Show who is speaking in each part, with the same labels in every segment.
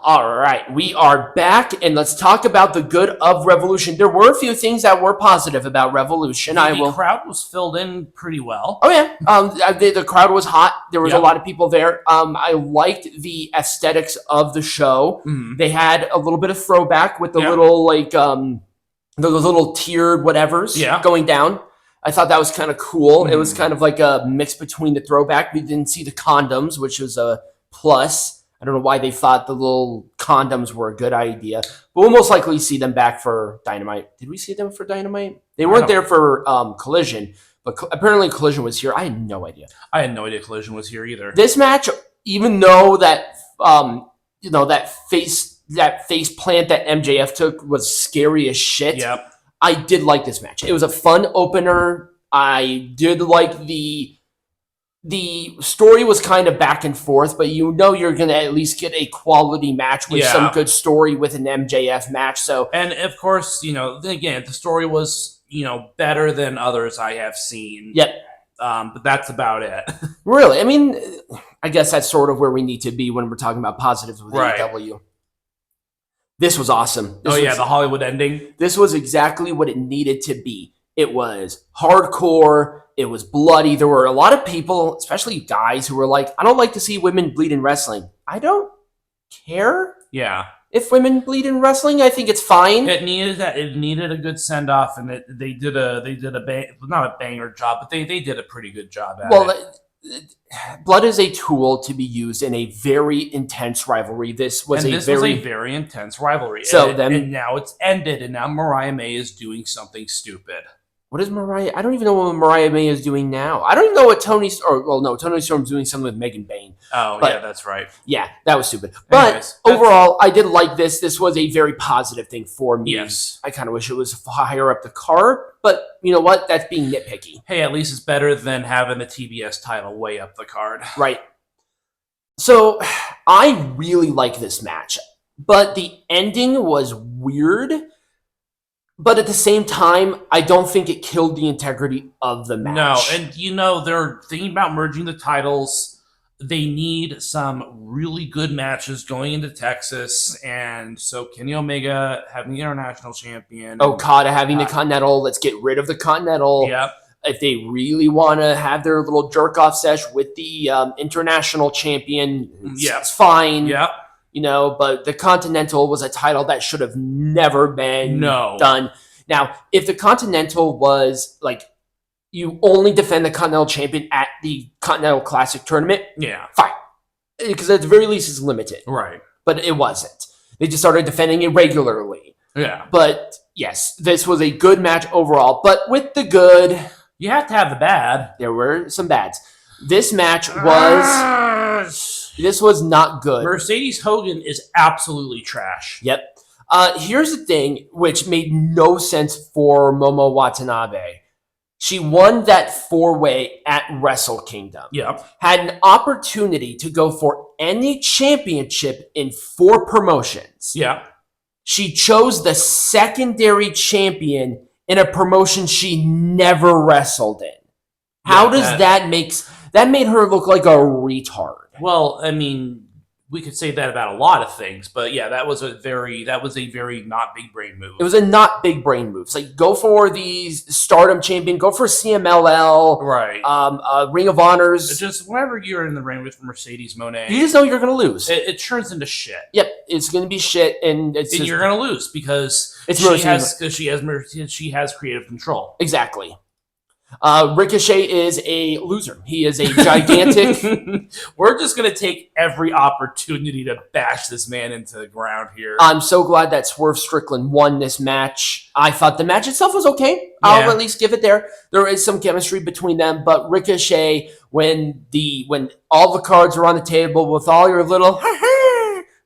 Speaker 1: All right, we are back, and let's talk about the good of Revolution. There were a few things that were positive about Revolution.
Speaker 2: The crowd was filled in pretty well.
Speaker 1: Oh yeah, the crowd was hot. There was a lot of people there. I liked the aesthetics of the show.
Speaker 2: Mm-hmm.
Speaker 1: They had a little bit of throwback with the little those little tiered whatevers going down. I thought that was kind of cool. It was kind of like a mix between the throwback. We didn't see the condoms, which was a plus. I don't know why they thought the little condoms were a good idea, but we'll most likely see them back for Dynamite. Did we see them for Dynamite? They weren't there for Collision, but apparently Collision was here. I had no idea.
Speaker 2: I had no idea Collision was here either.
Speaker 1: This match, even though that that face plant that MJF took was scary as shit.
Speaker 2: Yep.
Speaker 1: I did like this match. It was a fun opener. I did like the story was kind of back and forth, but you're going to at least get a quality match with some good story with an MJF match. So,
Speaker 2: and of course, again, the story was, better than others I have seen.
Speaker 1: Yep.
Speaker 2: But that's about it.
Speaker 1: Really? I mean, I guess that's sort of where we need to be when we're talking about positives with AEW. This was awesome.
Speaker 2: The Hollywood ending.
Speaker 1: This was exactly what it needed to be. It was hardcore. It was bloody. There were a lot of people, especially guys, who were like, I don't like to see women bleed in wrestling. I don't care.
Speaker 2: Yeah.
Speaker 1: If women bleed in wrestling, I think it's fine.
Speaker 2: It needed that. It needed a good send off, and they did not a banger job, but they did a pretty good job at it.
Speaker 1: Blood is a tool to be used in a very intense rivalry. This was a
Speaker 2: very intense rivalry.
Speaker 1: So
Speaker 2: and now it's ended, and now Mariah May is doing something stupid.
Speaker 1: What is Mariah? I don't even know what Mariah May is doing now. I don't even know what Toni Storm's doing something with Megan Bayne.
Speaker 2: Oh, yeah, that's right.
Speaker 1: Yeah, that was stupid. But overall, I did like this. This was a very positive thing for me.
Speaker 2: Yes.
Speaker 1: I kind of wish it was higher up the card, but you know what? That's being nitpicky.
Speaker 2: Hey, at least it's better than having the TBS title way up the card.
Speaker 1: Right. So, I really like this match, but the ending was weird. But at the same time, I don't think it killed the integrity of the match.
Speaker 2: No, and they're thinking about merging the titles. They need some really good matches going into Texas, and so Kenny Omega having the international champion.
Speaker 1: Okada having the Continental. Let's get rid of the Continental.
Speaker 2: Yep.
Speaker 1: If they really want to have their little jerk-off sesh with the international champion, it's fine.
Speaker 2: Yep.
Speaker 1: But the Continental was a title that should have never been done. Now, if the Continental was like, you only defend the Continental champion at the Continental Classic tournament, fine. Because at the very least, it's limited.
Speaker 2: Right.
Speaker 1: But it wasn't. They just started defending it regularly.
Speaker 2: Yeah.
Speaker 1: But yes, this was a good match overall. But with the good,
Speaker 2: you have to have the bad.
Speaker 1: There were some bads. This match was... This was not good.
Speaker 2: Mercedes Hogan is absolutely trash.
Speaker 1: Yep. Here's the thing, which made no sense for Momo Watanabe. She won that 4-way at Wrestle Kingdom.
Speaker 2: Yep.
Speaker 1: Had an opportunity to go for any championship in 4 promotions.
Speaker 2: Yeah.
Speaker 1: She chose the secondary champion in a promotion she never wrestled in. How does that make... That made her look like a retard.
Speaker 2: Well, I mean, we could say that about a lot of things, but yeah, that was a very not big brain move.
Speaker 1: It was a not big brain move. It's like, go for the Stardom champion, go for CMLL,
Speaker 2: right?
Speaker 1: Ring of Honors.
Speaker 2: It's just whenever you're in the ring with Mercedes Moné,
Speaker 1: you just know you're going to lose.
Speaker 2: It turns into shit.
Speaker 1: Yep, it's going to be shit, and
Speaker 2: you're going to lose because she has creative control.
Speaker 1: Exactly. Ricochet is a loser. He is a gigantic...
Speaker 2: We're just going to take every opportunity to bash this man into the ground here.
Speaker 1: I'm so glad that Swerve Strickland won this match. I thought the match itself was okay. I'll at least give it there. There is some chemistry between them, but Ricochet, when all the cards are on the table with all your little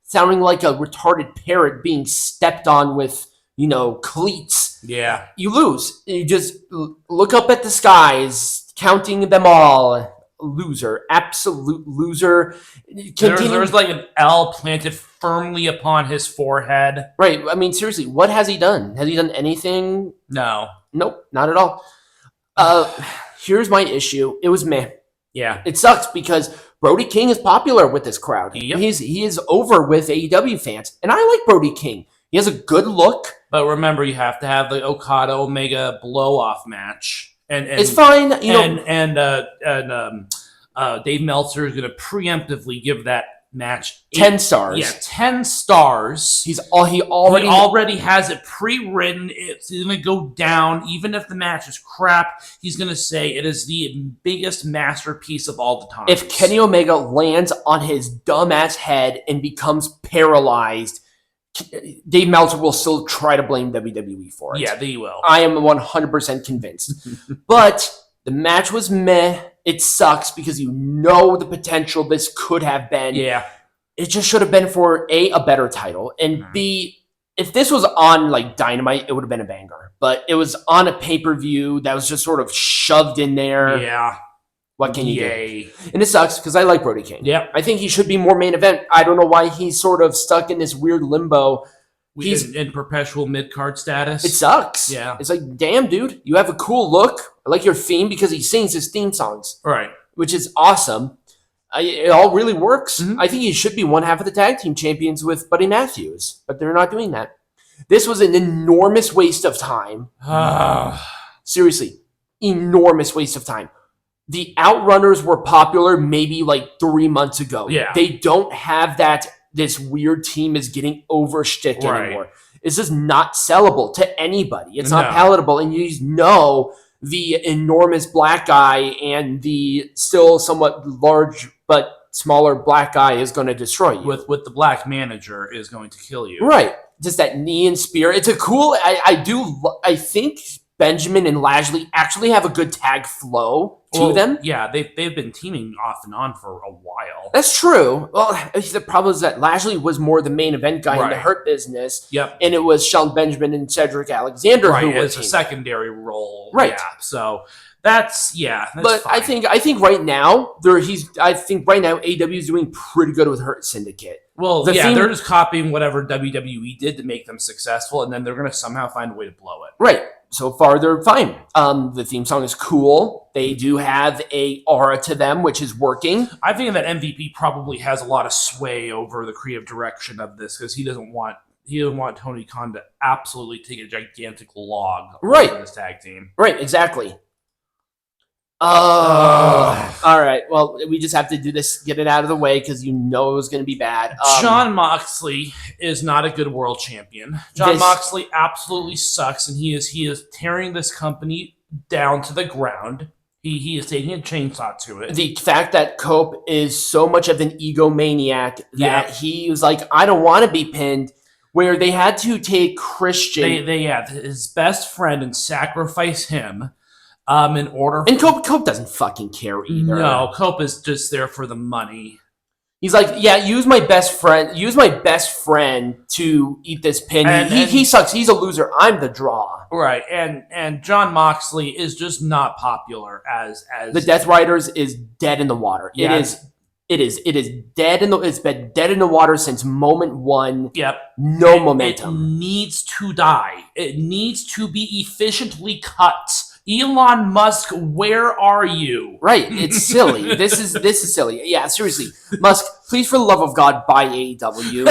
Speaker 1: sounding like a retarded parrot being stepped on with, cleats.
Speaker 2: Yeah.
Speaker 1: You lose. You just look up at the skies, counting them all. Loser. Absolute loser.
Speaker 2: There's like an L planted firmly upon his forehead.
Speaker 1: Right. I mean, seriously, what has he done? Has he done anything?
Speaker 2: No.
Speaker 1: Nope, not at all. Here's my issue. It was meh.
Speaker 2: Yeah.
Speaker 1: It sucks because Brody King is popular with this crowd.
Speaker 2: Yep.
Speaker 1: He is over with AEW fans, and I like Brody King. He has a good look.
Speaker 2: But remember, you have to have the Okada Omega blow-off match. And
Speaker 1: it's fine.
Speaker 2: Dave Meltzer is going to preemptively give that match
Speaker 1: 10 stars.
Speaker 2: Yeah, 10 stars.
Speaker 1: He already
Speaker 2: has it pre-written. It's going to go down. Even if the match is crap, he's going to say it is the biggest masterpiece of all the time.
Speaker 1: If Kenny Omega lands on his dumbass head and becomes paralyzed, Dave Meltzer will still try to blame WWE for it.
Speaker 2: Yeah, they will.
Speaker 1: I am 100% convinced. But the match was meh. It sucks because you know the potential this could have been.
Speaker 2: Yeah.
Speaker 1: It just should have been for A, better title, and B, if this was on like Dynamite, it would have been a banger. But it was on a pay-per-view that was just sort of shoved in there.
Speaker 2: Yeah.
Speaker 1: What can you do? And it sucks because I like Brody King.
Speaker 2: Yep.
Speaker 1: I think he should be more main event. I don't know why he's sort of stuck in this weird limbo.
Speaker 2: He's in perpetual mid-card status.
Speaker 1: It sucks.
Speaker 2: Yeah.
Speaker 1: It's like, damn, dude, you have a cool look. I like your theme because he sings his theme songs.
Speaker 2: Right.
Speaker 1: Which is awesome. It all really works.
Speaker 2: Mm-hmm.
Speaker 1: I think he should be one half of the tag team champions with Buddy Matthews, but they're not doing that. This was an enormous waste of time. Seriously, enormous waste of time. The Outrunners were popular maybe like 3 months ago.
Speaker 2: Yeah.
Speaker 1: They don't have that. This weird team is getting over shtick anymore. This is not sellable to anybody. It's not palatable. And you know the enormous black guy and the still somewhat large but smaller black guy is going to destroy you.
Speaker 2: With the black manager is going to kill you.
Speaker 1: Right. Just that knee and spear. It's a cool... I think Benjamin and Lashley actually have a good tag flow to them.
Speaker 2: Yeah, they've been teaming off and on for a while.
Speaker 1: That's true. Well, the problem is that Lashley was more the main event guy in the Hurt Business.
Speaker 2: Yep.
Speaker 1: And it was Shelton Benjamin and Cedric Alexander who were
Speaker 2: as a secondary role.
Speaker 1: Right.
Speaker 2: Yeah. So that's but
Speaker 1: fine. I think right now AEW is doing pretty good with Hurt Syndicate.
Speaker 2: Well, they're just copying whatever WWE did to make them successful, and then they're going to somehow find a way to blow it.
Speaker 1: Right. So far, they're fine. The theme song is cool. They do have a aura to them, which is working.
Speaker 2: I think that MVP probably has a lot of sway over the creative direction of this because he doesn't want Tony Khan to absolutely take a gigantic log over this tag team.
Speaker 1: Right, exactly. All right. Well, we just have to do this, get it out of the way because you know it was going to be bad.
Speaker 2: Jon Moxley is not a good world champion. Jon Moxley absolutely sucks, and he is tearing this company down to the ground. He is taking a chainsaw to it.
Speaker 1: The fact that Cope is so much of an egomaniac that he was like, I don't want to be pinned, where they had to take Christian.
Speaker 2: His best friend and sacrifice him. In order,
Speaker 1: and Cope doesn't fucking care either.
Speaker 2: No, Cope is just there for the money.
Speaker 1: He's like, yeah, use my best friend to eat this pin. He sucks. He's a loser. I'm the draw.
Speaker 2: Right, and Jon Moxley is just not popular as
Speaker 1: the Death Riders is dead in the water. Yeah. It is dead it's been dead in the water since moment one.
Speaker 2: Yep.
Speaker 1: No momentum.
Speaker 2: It needs to die. It needs to be efficiently cut. Elon Musk, where are you?
Speaker 1: Right, it's silly. This is silly. Yeah, seriously. Musk, please, for the love of God, buy AEW.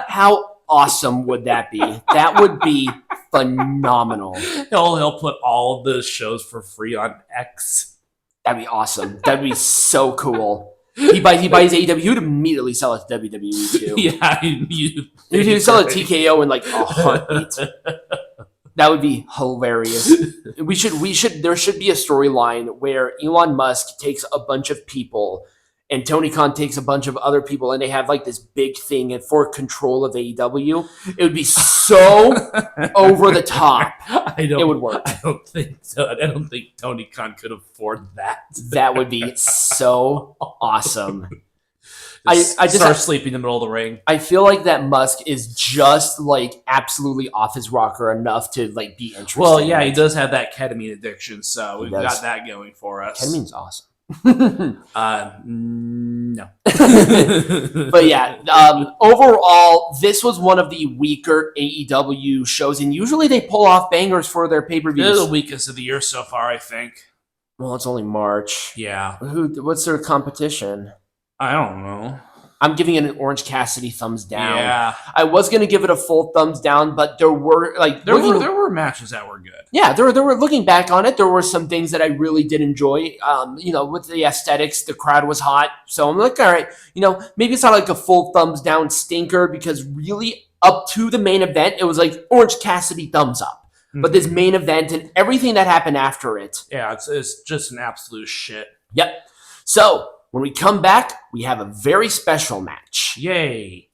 Speaker 1: How awesome would that be? That would be phenomenal.
Speaker 2: He'll put all of the shows for free on X.
Speaker 1: That'd be awesome. That'd be so cool. He buys AEW. He would immediately sell it to WWE too.
Speaker 2: Yeah,
Speaker 1: he'd sell it to TKO in like a heartbeat. That would be hilarious. There should be a storyline where Elon Musk takes a bunch of people and Tony Khan takes a bunch of other people and they have like this big thing for control of AEW. It would be so over the top. It would work.
Speaker 2: I don't think so. I don't think Tony Khan could afford that.
Speaker 1: That would be so awesome.
Speaker 2: I just start sleeping in the middle of the ring.
Speaker 1: I feel like that Musk is just like absolutely off his rocker enough to like be interesting.
Speaker 2: Well, yeah, he does have that ketamine addiction, so we've got that going for us.
Speaker 1: Ketamine's awesome.
Speaker 2: No.
Speaker 1: But yeah, overall, this was one of the weaker AEW shows, and usually they pull off bangers for their pay-per-views.
Speaker 2: They're the weakest of the year so far, I think.
Speaker 1: Well, it's only March.
Speaker 2: Yeah.
Speaker 1: What's their competition?
Speaker 2: I don't know.
Speaker 1: I'm giving it an Orange Cassidy thumbs down.
Speaker 2: Yeah.
Speaker 1: I was going to give it a full thumbs down, but there were
Speaker 2: there were matches that were good.
Speaker 1: Yeah, there were looking back on it, there were some things that I really did enjoy. With the aesthetics, the crowd was hot. So I'm like, all right, maybe it's not like a full thumbs down stinker, because really up to the main event, it was like Orange Cassidy thumbs up. Mm-hmm. But this main event and everything that happened after it.
Speaker 2: Yeah, it's just an absolute shit.
Speaker 1: Yep. So when we come back, we have a very special match.
Speaker 2: Yay.